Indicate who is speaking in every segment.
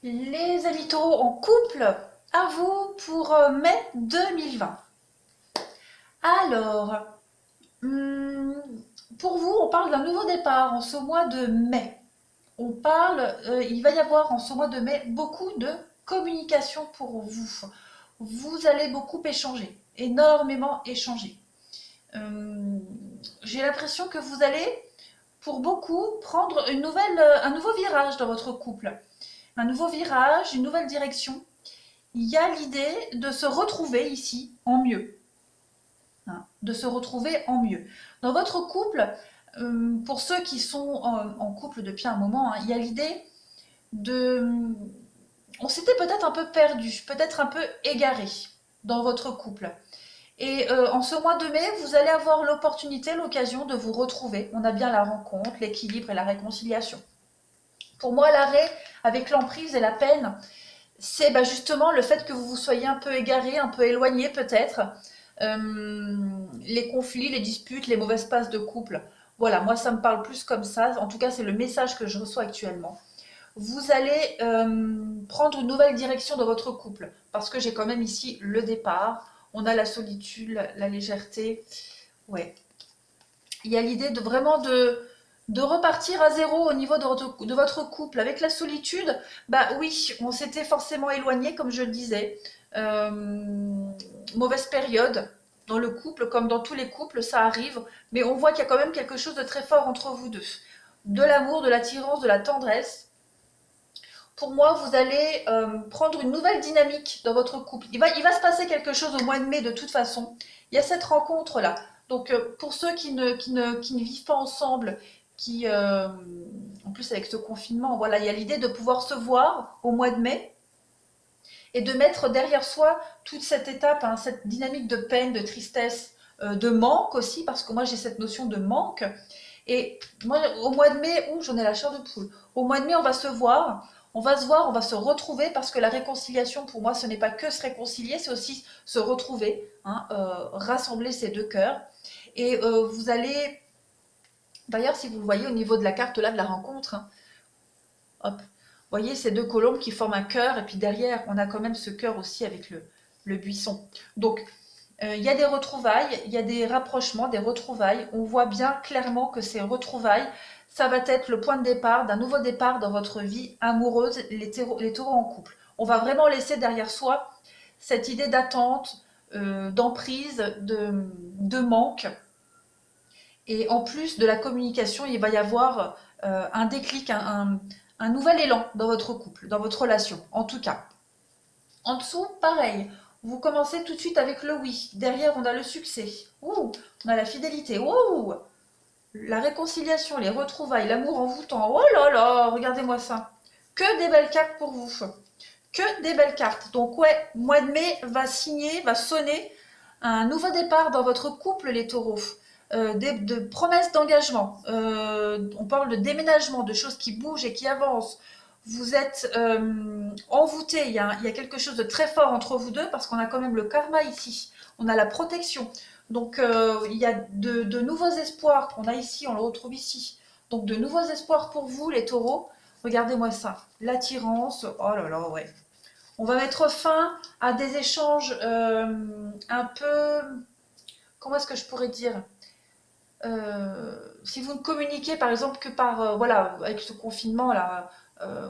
Speaker 1: Les amis taureaux en couple, à vous pour mai 2020. Alors, hum, pour vous, on parle d'un nouveau départ en ce mois de mai. Il va y avoir en ce mois de mai beaucoup de communication pour vous. Vous allez beaucoup échanger, énormément échanger. Hum, j'ai l'impression que vous allez, pour beaucoup, prendre un nouveau virage dans votre couple. Un nouveau virage, une nouvelle direction. Il y a l'idée de se retrouver ici en mieux. Hein, de se retrouver en mieux. Dans votre couple, pour ceux qui sont en couple depuis un moment, hein, il y a l'idée de... On s'était peut-être un peu perdu, peut-être un peu égaré dans votre couple. Et en ce mois de mai, vous allez avoir l'opportunité, l'occasion de vous retrouver. On a bien la rencontre, l'équilibre et la réconciliation. Pour moi, l'arrêt avec l'emprise et la peine, c'est justement le fait que vous vous soyez un peu égaré, un peu éloigné peut-être, les conflits, les disputes, les mauvaises passes de couple. Voilà, moi ça me parle plus comme ça, en tout cas c'est le message que je reçois actuellement. Vous allez prendre une nouvelle direction dans votre couple, parce que j'ai quand même ici le départ, on a la solitude, la légèreté, ouais. Il y a l'idée de vraiment de repartir à zéro au niveau de votre couple. Avec la solitude, oui, on s'était forcément éloigné, comme je le disais. Euh, Mauvaise période dans le couple, comme dans tous les couples, ça arrive. Mais on voit qu'il y a quand même quelque chose de très fort entre vous deux. De l'amour, de l'attirance, de la tendresse. Pour moi, vous allez prendre une nouvelle dynamique dans votre couple. Il va se passer quelque chose au mois de mai de toute façon. Il y a cette rencontre-là. Donc, pour ceux qui ne vivent pas ensemble, en plus avec ce confinement, voilà, il y a l'idée de pouvoir se voir au mois de mai et de mettre derrière soi toute cette étape, hein, cette dynamique de peine, de tristesse, de manque aussi, parce que moi j'ai cette notion de manque. Et moi, au mois de mai, j'en ai la chair de poule. Au mois de mai, on va se voir. On va se voir, on va se retrouver parce que la réconciliation, pour moi, ce n'est pas que se réconcilier, c'est aussi se retrouver, hein, rassembler ces deux cœurs. Et vous allez, d'ailleurs, si vous le voyez au niveau de la carte là de la rencontre, hein, hop, vous voyez ces deux colombes qui forment un cœur, et puis derrière, on a quand même ce cœur aussi avec le buisson. Donc, il y a des retrouvailles, il y a des rapprochements, des retrouvailles. On voit bien clairement que ces retrouvailles, ça va être le point de départ d'un nouveau départ dans votre vie amoureuse, les taureaux en couple. On va vraiment laisser derrière soi cette idée d'attente, d'emprise, de manque. Et en plus de la communication, il va y avoir un déclic, un nouvel élan dans votre couple, dans votre relation, en tout cas. En dessous, pareil. Vous commencez tout de suite avec le oui. Derrière, on a le succès. Ouh, on a la fidélité. Ouh, la réconciliation, les retrouvailles, l'amour envoûtant. Oh là là, regardez-moi ça. Que des belles cartes pour vous. Que des belles cartes. Donc ouais, mois de mai va sonner un nouveau départ dans votre couple, les taureaux. De promesses d'engagement. On parle de déménagement, de choses qui bougent et qui avancent. Vous êtes envoûtés, il y a quelque chose de très fort entre vous deux parce qu'on a quand même le karma ici. On a la protection. Donc il y a de nouveaux espoirs qu'on a ici, on le retrouve ici. Donc de nouveaux espoirs pour vous, les taureaux. Regardez-moi ça. L'attirance, oh là là, ouais. On va mettre fin à des échanges un peu... Comment est-ce que je pourrais dire, si vous ne communiquez par exemple que par, voilà, avec ce confinement là,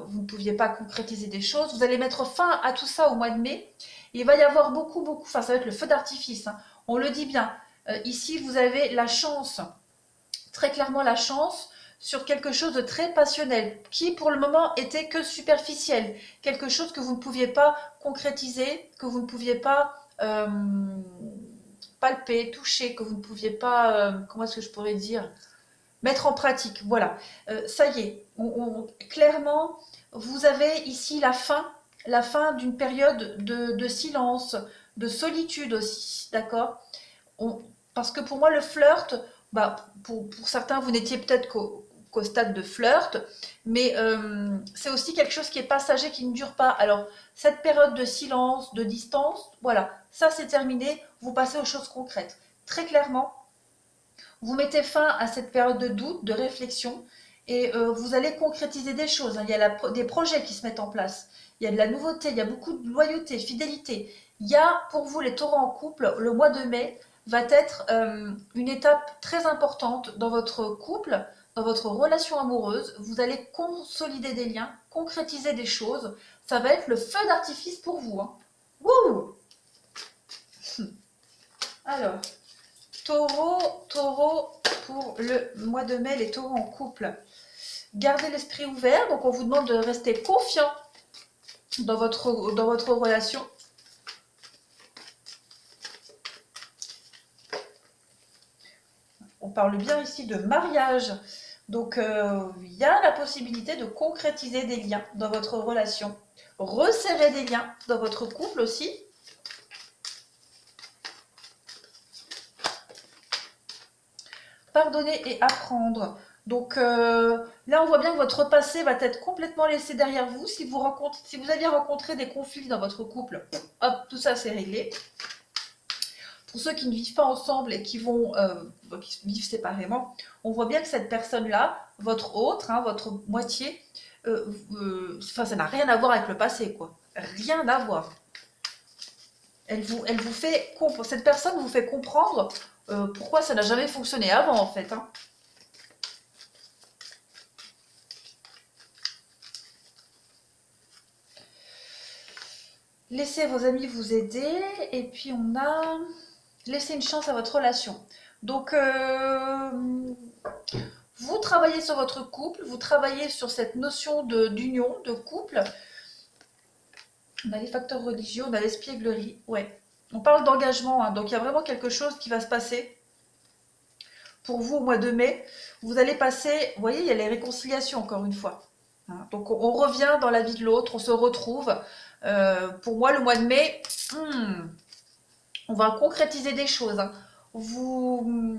Speaker 1: vous ne pouviez pas concrétiser des choses, vous allez mettre fin à tout ça au mois de mai. Il va y avoir beaucoup, enfin ça va être le feu d'artifice, hein. On le dit bien. Ici, vous avez la chance, très clairement la chance, sur quelque chose de très passionnel, qui pour le moment était que superficiel, quelque chose que vous ne pouviez pas concrétiser, que vous ne pouviez pas palper, toucher, que vous ne pouviez pas, comment est-ce que je pourrais dire, mettre en pratique. Voilà, ça y est, clairement, vous avez ici la fin d'une période de silence, de solitude aussi, d'accord. Parce que pour moi, le flirt, pour certains, vous n'étiez peut-être qu'au stade de flirt, mais c'est aussi quelque chose qui est passager, qui ne dure pas. Alors, cette période de silence, de distance, voilà, ça c'est terminé, vous passez aux choses concrètes. Très clairement, vous mettez fin à cette période de doute, de réflexion, Et vous allez concrétiser des choses, hein. Il y a des projets qui se mettent en place. Il y a de la nouveauté, il y a beaucoup de loyauté, fidélité. Il y a pour vous les taureaux en couple, le mois de mai va être une étape très importante dans votre couple, dans votre relation amoureuse. Vous allez consolider des liens, concrétiser des choses. Ça va être le feu d'artifice pour vous, hein. Wouh! Alors, taureau pour le mois de mai, les taureaux en couple. Gardez l'esprit ouvert, donc on vous demande de rester confiant dans votre relation. On parle bien ici de mariage, donc il y a la possibilité de concrétiser des liens dans votre relation, resserrer des liens dans votre couple aussi. Pardonner et apprendre. Donc là, on voit bien que votre passé va être complètement laissé derrière vous. Si vous aviez rencontré des conflits dans votre couple, hop, tout ça c'est réglé. Pour ceux qui ne vivent pas ensemble et qui vivent séparément, on voit bien que cette personne-là, votre autre, hein, votre moitié, ça n'a rien à voir avec le passé, quoi. Rien à voir. Cette personne vous fait comprendre pourquoi ça n'a jamais fonctionné avant, en fait, hein. Laissez vos amis vous aider. Et puis on a laissé une chance à votre relation. Donc vous travaillez sur votre couple, vous travaillez sur cette notion d'union, de couple. On a les facteurs religieux, on a l'espièglerie. Ouais. On parle d'engagement, hein, donc il y a vraiment quelque chose qui va se passer pour vous au mois de mai. Vous allez passer, vous voyez, il y a les réconciliations encore une fois. Hein, donc on revient dans la vie de l'autre, on se retrouve. Pour moi, le mois de mai, on va concrétiser des choses, hein. Il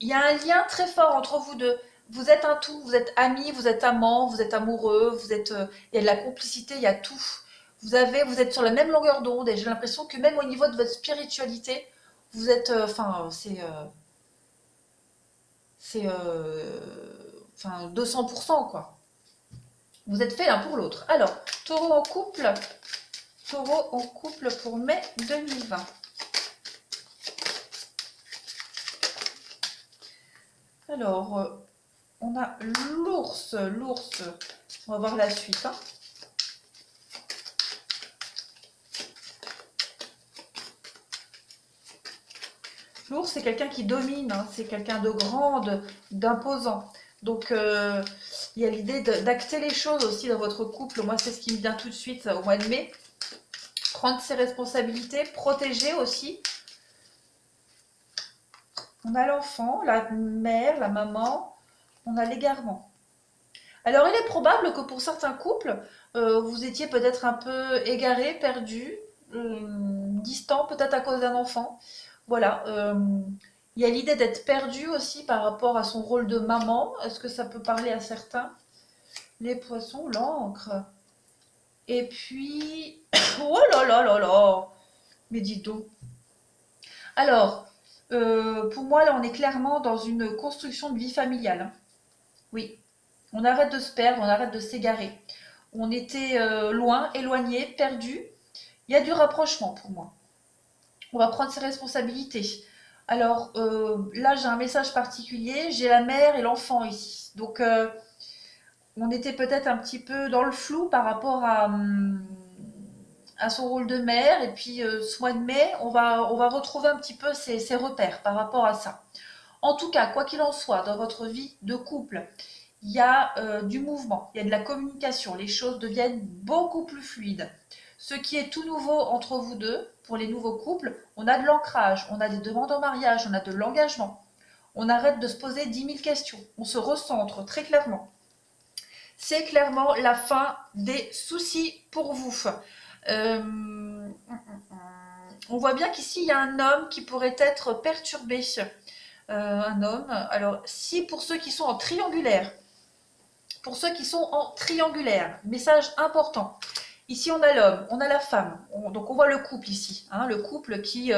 Speaker 1: y a un lien très fort entre vous deux. Vous êtes un tout, vous êtes amis, vous êtes amants, vous êtes amoureux, il y a de la complicité, il y a tout. Vous êtes sur la même longueur d'onde et j'ai l'impression que même au niveau de votre spiritualité, vous êtes, enfin 200% quoi. Vous êtes fait l'un pour l'autre. Alors, taureau en couple pour mai 2020. Alors, on a l'ours, on va voir la suite, hein. L'ours, c'est quelqu'un qui domine, hein, c'est quelqu'un de grand, d'imposant. Donc, il y a l'idée d'acter les choses aussi dans votre couple. Moi, c'est ce qui me vient tout de suite au mois de mai. Prendre ses responsabilités, protéger aussi. On a l'enfant, la mère, la maman, on a l'égarement. Alors, il est probable que pour certains couples, vous étiez peut-être un peu égaré, perdu, distant, peut-être à cause d'un enfant. Voilà. Il y a l'idée d'être perdu aussi par rapport à son rôle de maman. Est-ce que ça peut parler à certains? Les poissons, l'encre. Et puis... oh là là là là! Mais dis donc. Alors, pour moi, là, on est clairement dans une construction de vie familiale, hein. Oui. On arrête de se perdre, on arrête de s'égarer. On était loin, éloigné, perdu. Il y a du rapprochement pour moi. On va prendre ses responsabilités. Alors là, j'ai un message particulier. J'ai la mère et l'enfant ici. Donc, on était peut-être un petit peu dans le flou par rapport à son rôle de mère. Et puis, ce mois de mai, on va retrouver un petit peu ses repères par rapport à ça. En tout cas, quoi qu'il en soit, dans votre vie de couple, il y a du mouvement, il y a de la communication. Les choses deviennent beaucoup plus fluides. Ce qui est tout nouveau entre vous deux, pour les nouveaux couples, on a de l'ancrage, on a des demandes en mariage, on a de l'engagement. On arrête de se poser 10 000 questions. On se recentre très clairement. C'est clairement la fin des soucis pour vous. On voit bien qu'ici, il y a un homme qui pourrait être perturbé. Un homme. Alors, si pour ceux qui sont en triangulaire, message important. Ici, on a l'homme, on a la femme. Donc, on voit le couple ici. Hein, le couple qui,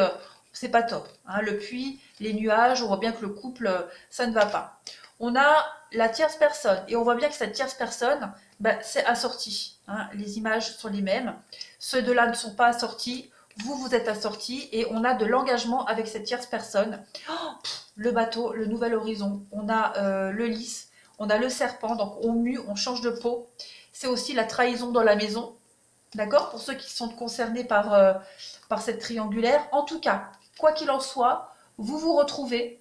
Speaker 1: c'est pas top. Hein, le puits, les nuages, on voit bien que le couple, ça ne va pas. On a la tierce personne. Et on voit bien que cette tierce personne, ben, c'est assorti. Hein. Les images sont les mêmes. Ceux de là ne sont pas assortis. Vous, vous êtes assortis et on a de l'engagement avec cette tierce personne. Oh, le bateau, le nouvel horizon. On a le lys, on a le serpent. Donc on mue, on change de peau. C'est aussi la trahison dans la maison. D'accord? Pour ceux qui sont concernés par cette triangulaire. En tout cas, quoi qu'il en soit, vous vous retrouvez.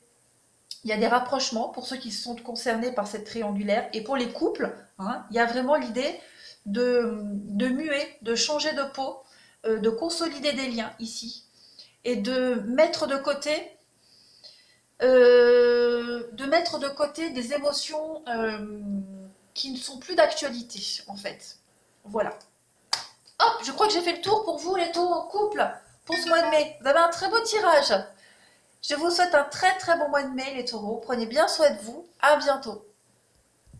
Speaker 1: Il y a des rapprochements pour ceux qui sont concernés par cette triangulaire. Et pour les couples, hein, il y a vraiment l'idée de muer, de changer de peau, de consolider des liens ici. Et de mettre de côté des émotions qui ne sont plus d'actualité, en fait. Voilà. Hop, je crois que j'ai fait le tour pour vous, les taureaux en couple, pour ce mois de mai. Vous avez un très beau tirage. Je vous souhaite un très très bon mois de mai, les taureaux. Prenez bien soin de vous. À bientôt.